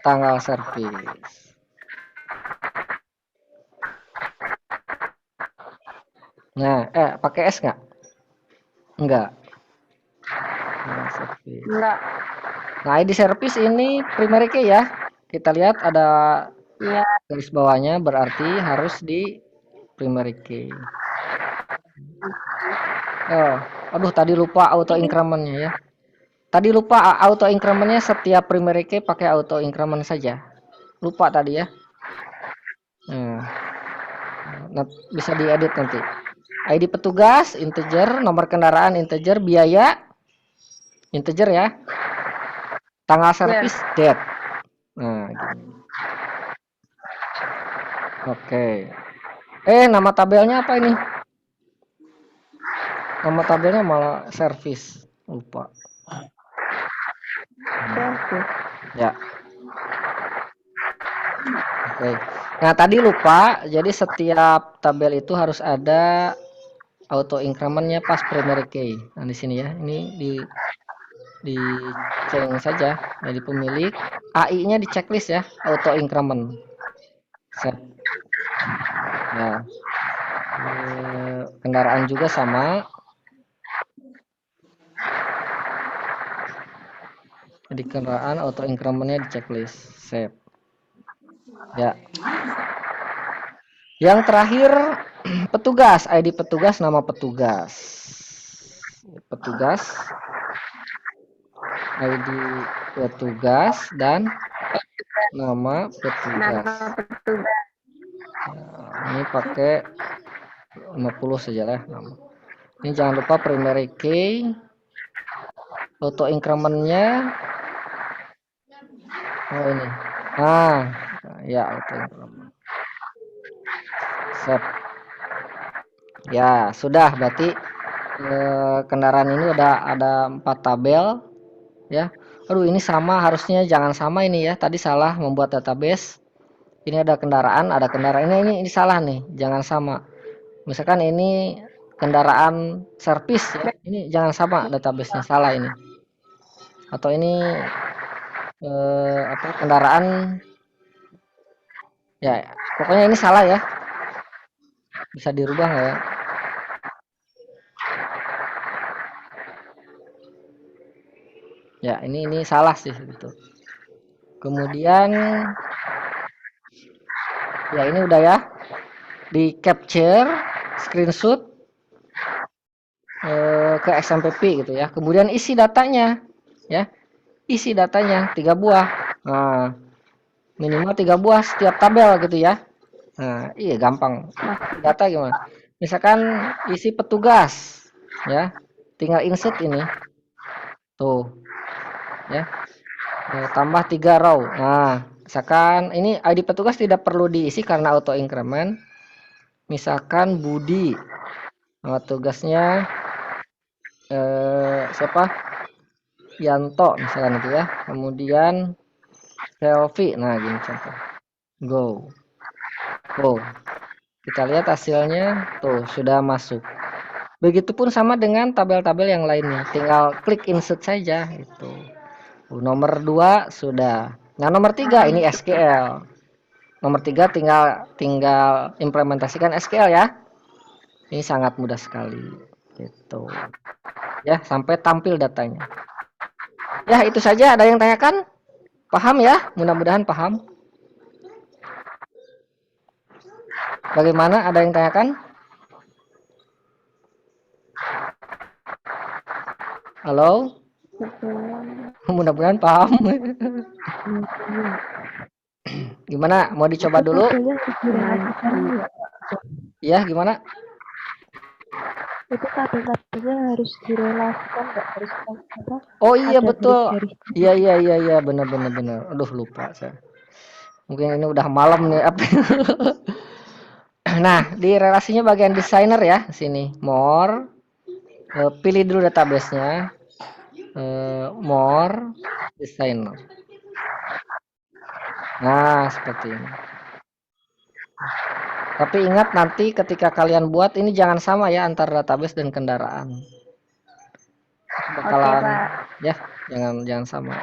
tanggal servis. Nah, pakai S nggak? Enggak. Enggak. Nah, ID service ini primary key ya. Kita lihat ada garis bawahnya, berarti harus di primary key. Oh, aduh tadi lupa auto incrementnya ya. Tadi lupa auto incrementnya setiap primary key pakai auto increment saja. Lupa tadi ya. Nah, bisa diedit nanti. ID petugas integer, nomor kendaraan integer, biaya integer ya. Tanggal servis date. Nah, gini. Oke. Nama tabelnya apa ini? Nama tabelnya malah servis. Lupa. Ya. Oke. Nah, tadi lupa. Jadi setiap tabel itu harus ada auto incrementnya pas primary key. Nah, di sini ya. Ini diceng saja dari pemilik. AI-nya di checklist ya, auto increment. Set. Nah, kendaraan juga sama. Jadi kendaraan auto incrementnya di checklist. Save. Ya. Yang terakhir petugas, ID petugas, nama petugas. Petugas, ID petugas dan nama petugas. Nah, ini pakai 50 saja lah nama. Ini jangan lupa primary key, auto incrementnya. Oh ini. Ya auto increment. Save. Ya sudah, berarti kendaraan ini ada 4 tabel ya. Aduh ini sama, harusnya jangan sama ini ya. Tadi salah membuat database. Ini ada kendaraan ini salah nih, jangan sama. Misalkan ini kendaraan servis ya. Ini jangan sama databasenya, salah ini. Atau ini kendaraan ya, pokoknya ini salah ya. Bisa dirubah nggak ya? Ya, ini salah sih gitu. Kemudian ya ini udah ya. Di capture, screenshot ke XMPP gitu ya. Kemudian isi datanya ya. Isi datanya 3 buah. Nah, minimal 3 buah setiap tabel gitu ya. Nah, iya gampang. Data gimana? Misalkan isi petugas ya. Tinggal insert ini. Tuh. Ya. Tambah 3 row. Nah, misalkan ini ID petugas tidak perlu diisi karena auto increment. Misalkan Budi. Nama tugasnya siapa? Yanto misalkan itu ya. Kemudian selfie. Nah, gini contoh. Go. Kita lihat hasilnya. Tuh, sudah masuk. Begitupun sama dengan tabel-tabel yang lainnya. Tinggal klik insert saja itu. Nomor 2 sudah. Nah, nomor 3 ini SQL. Nomor 3 tinggal implementasikan SQL ya. Ini sangat mudah sekali gitu. Ya, sampai tampil datanya. Ya, itu saja. Ada yang tanyakan? Paham ya? Mudah-mudahan paham. Bagaimana? Ada yang tanyakan? Halo? Mudah-mudahan paham. Gimana? Mau dicoba dulu? Tabelnya harus direlasikan nggak? Ya, gimana? Itu tabel-tabelnya harus direlasikan nggak? Harus apa? Oh iya Ada betul. garis-garisnya. Iya, benar. Aduh lupa saya. Mungkin ini udah malam nih apa. Nah, di relasinya bagian desainer ya, sini. More. Pilih dulu database-nya. More designer. Nah, seperti ini. Tapi ingat nanti ketika kalian buat ini jangan sama ya antara database dan kendaraan. Bakalan Pak. ya, jangan sama.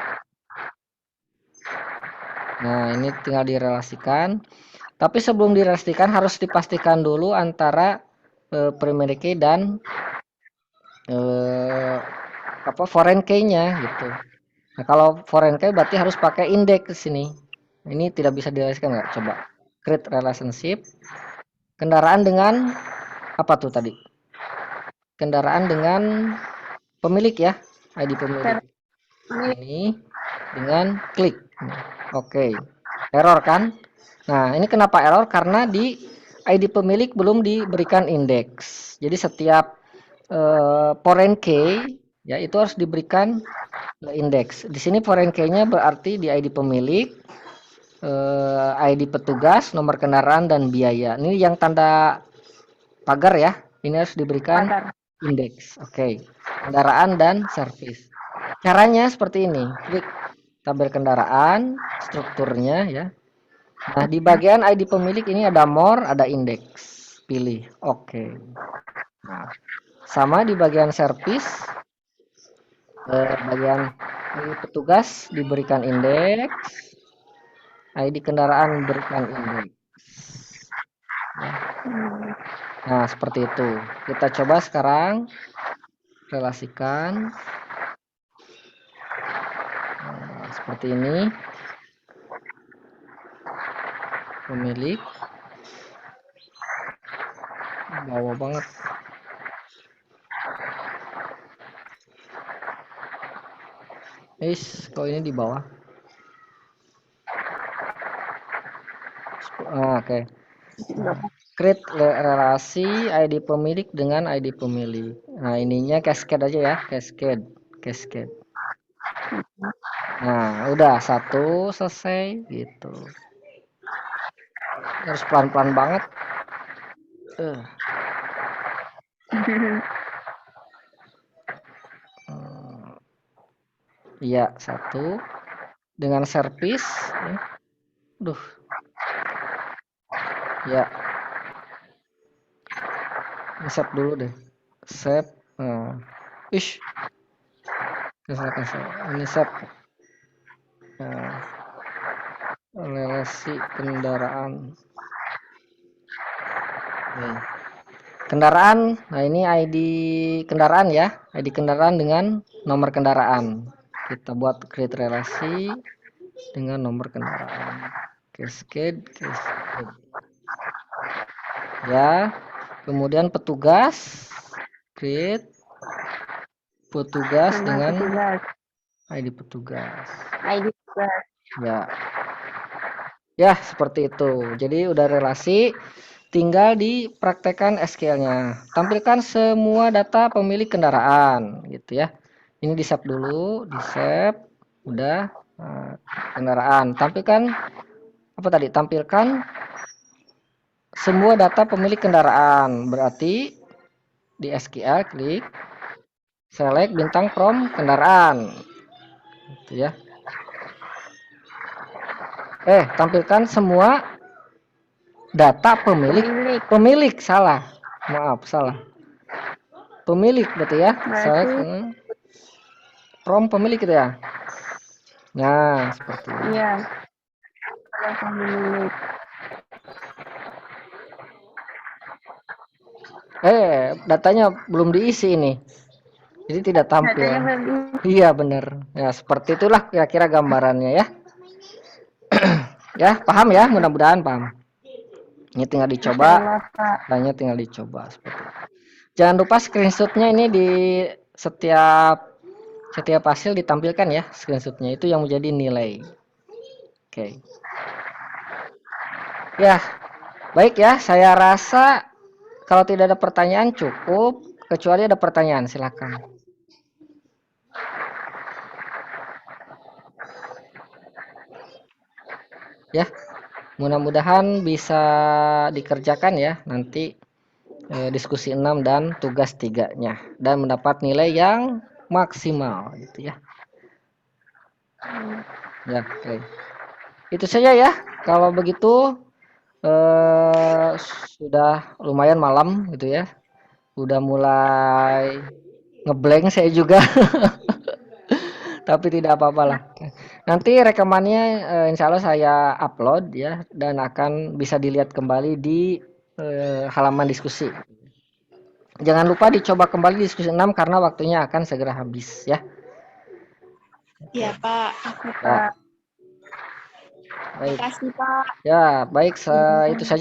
Nah, ini tinggal direlasikan. Tapi sebelum direlasikan harus dipastikan dulu antara primary key dan foreign key-nya gitu. Nah, kalau foreign key berarti harus pakai index ke sini. Ini tidak bisa direlasikan nggak? Coba. Create relationship. Kendaraan dengan apa tuh tadi? Kendaraan dengan pemilik ya, ID pemilik. Ini dengan klik. Oke. Error kan? Nah, ini kenapa error? Karena di ID pemilik belum diberikan indeks. Jadi setiap foreign key ya itu harus diberikan indeks. Di sini foreign key-nya berarti di ID pemilik, ID petugas, nomor kendaraan dan biaya. Ini yang tanda pagar ya. Ini harus diberikan indeks. Oke. Kendaraan dan servis. Caranya seperti ini. Klik tabel kendaraan, strukturnya ya. Nah, di bagian ID pemilik ini ada more, ada indeks. Pilih. Oke. Nah, sama di bagian servis, bagian ID petugas diberikan indeks, ID kendaraan diberikan indeks. Nah, seperti itu. Kita coba sekarang relasikan. Nah, seperti ini. Pemilik. Bawah banget. Kok ini di bawah? Oke. Create relasi ID pemilik dengan ID pemilik. Nah, ininya cascade aja ya, cascade. Nah, udah satu selesai gitu. Harus pelan-pelan banget. Iya, satu dengan servis ya. Duh. Ya. Save dulu deh. Save. Cancel. Ini save. Relasi kendaraan. Kendaraan. Nah, ini ID kendaraan ya. ID kendaraan dengan nomor kendaraan. Kita buat create relasi dengan nomor kendaraan. Cascade. Ya. Kemudian petugas. Create petugas dengan ID petugas. Ya. Ya, seperti itu. Jadi udah relasi, tinggal dipraktekkan SQL-nya. Tampilkan semua data pemilik kendaraan gitu ya. Ini di-save dulu, di-save. Udah kendaraan. Tampilkan apa tadi? Tampilkan semua data pemilik kendaraan. Berarti di SQL klik select bintang from kendaraan. Gitu ya. Tampilkan semua data pemilik salah. Maaf, salah. Pemilik berarti ya. Select from pemilik gitu ya. Nah, seperti ini. Iya. Pemilik. Datanya belum diisi ini. Jadi tidak tampil. Iya, benar. Ya, seperti itulah kira-kira gambarannya ya. Ya, paham ya? Mudah-mudahan paham. Ini tinggal dicoba, Salah, Kak. hanya tinggal dicoba seperti itu. Jangan lupa screenshotnya ini di setiap hasil ditampilkan ya, screenshotnya itu yang menjadi nilai. Oke. Ya, baik ya. Saya rasa kalau tidak ada pertanyaan cukup. Kecuali ada pertanyaan, silakan. Ya, mudah-mudahan bisa dikerjakan ya nanti diskusi 6 dan tugas 3-nya dan mendapat nilai yang maksimal gitu ya. Ya, oke. Itu saja ya. Kalau begitu sudah lumayan malam gitu ya. Udah mulai ngeblank saya juga. Tapi tidak apa-apa lah. Nanti rekamannya insya Allah saya upload ya dan akan bisa dilihat kembali di halaman diskusi. Jangan lupa dicoba kembali diskusi 6 karena waktunya akan segera habis ya. Iya, Pak. Ya. Baik. Makasih, Pak. Ya, baik itu saja.